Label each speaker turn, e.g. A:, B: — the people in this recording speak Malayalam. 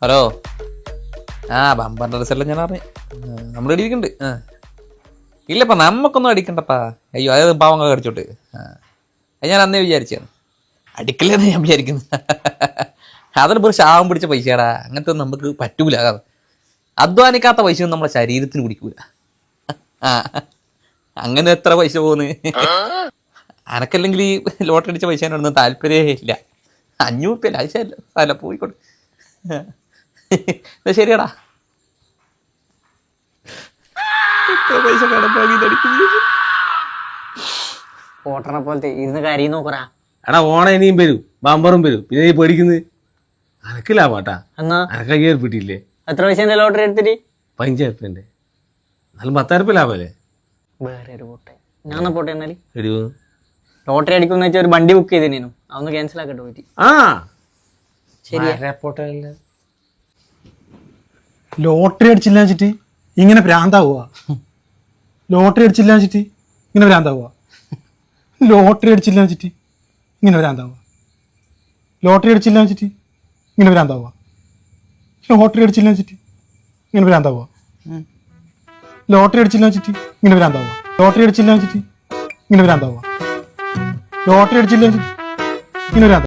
A: ഹലോ. ബമ്പറിന്റെ റിസൾട്ട് ഞാൻ അറിഞ്ഞു. നമ്മൾ അടിക്കുന്നുണ്ട്. ഇല്ലപ്പാ, നമ്മക്കൊന്നും അടിക്കണ്ടപ്പാ. അയ്യോ, അത് പാവങ്ങൾ അടിച്ചോട്ട്. അത് ഞാൻ അന്നേ വിചാരിച്ചാണ്. അടിക്കില്ലെന്ന് ഞാൻ വിചാരിക്കുന്നു. അതൊരു ശാപം പിടിച്ച പൈസയാടാ. അങ്ങനത്തെ നമുക്ക് പറ്റൂല. അധ്വാനിക്കാത്ത പൈസയൊന്നും നമ്മളെ ശരീരത്തിന് പിടിക്കൂല. അങ്ങനെ എത്ര പൈസ പോകുന്നു. അനക്കല്ലെങ്കിൽ ഈ ലോട്ടറി അടിച്ച പൈസ ഒന്നും താല്പര്യമേ ഇല്ല. 500 റുപ്യ അല്ല പോയിക്കോട്ടെ. ശരിയാടാ. പൈസ കടപ്പാക്കി
B: ഓട്ടണ പോലത്തെ ഇരുന്ന് കരയും നോക്കറാ.
C: എടാ, ഓണ ഇനിയും വരും, ബമ്പറും വരും. പിന്നെ നീ പേടിക്കുന്നത് അനക്കില്ല പാട്ടാ.
B: എന്നാ
C: അനക്ക ഏർപ്പെട്ടില്ലേ?
B: എത്ര പൈസ ലോട്ടറി എടുത്തിട്ട്?
C: 15 റുപ്യന്റെ. എന്നാലും 10 റുപ്യ ലാഭല്ലേ?
B: വേറെ ഒരു പോട്ടെ. ഞാൻ പോട്ടെ. എന്നാല്
C: എടി
B: ലോട്ടറി അടിക്കുന്ന വെച്ചാൽ ഒരു വണ്ടി ബുക്ക് ചെയ്തേനു. അതൊന്ന് ക്യാൻസൽ ആക്കട്ടെ പോയിട്ട്. ശരിയാ.
C: പോട്ടെ.
D: ലോട്ടറി അടിച്ചില്ല വെച്ചിട്ട് ഇങ്ങനെ ഭ്രാന്താവുക. ലോട്ടറി അടിച്ചില്ല വെച്ചിട്ട് ഇങ്ങനെ ഭ്രാന്താവുക. ലോട്ടറി അടിച്ചില്ല വെച്ചിട്ട് ഇങ്ങനെ ഭ്രാന്താവുക. ലോട്ടറി അടിച്ചില്ല വെച്ചിട്ട് ഇങ്ങനെ ഭ്രാന്താവുക. ലോട്ടറി അടിച്ചില്ല വെച്ചിട്ട് ഇങ്ങനെ ഭ്രാന്താവുക. ലോട്ടറി അടിച്ചില്ല വെച്ചിട്ട് ഇങ്ങനെ ഭ്രാന്താവുക. ലോട്ടറി അടിച്ചില്ല വെച്ചിട്ട് ഇങ്ങനെ ഭ്രാന്താവുക. ലോട്ടറി അടിച്ചില്ല വെച്ചിട്ട് ഇങ്ങനെ ഭ്രാന്താവുക.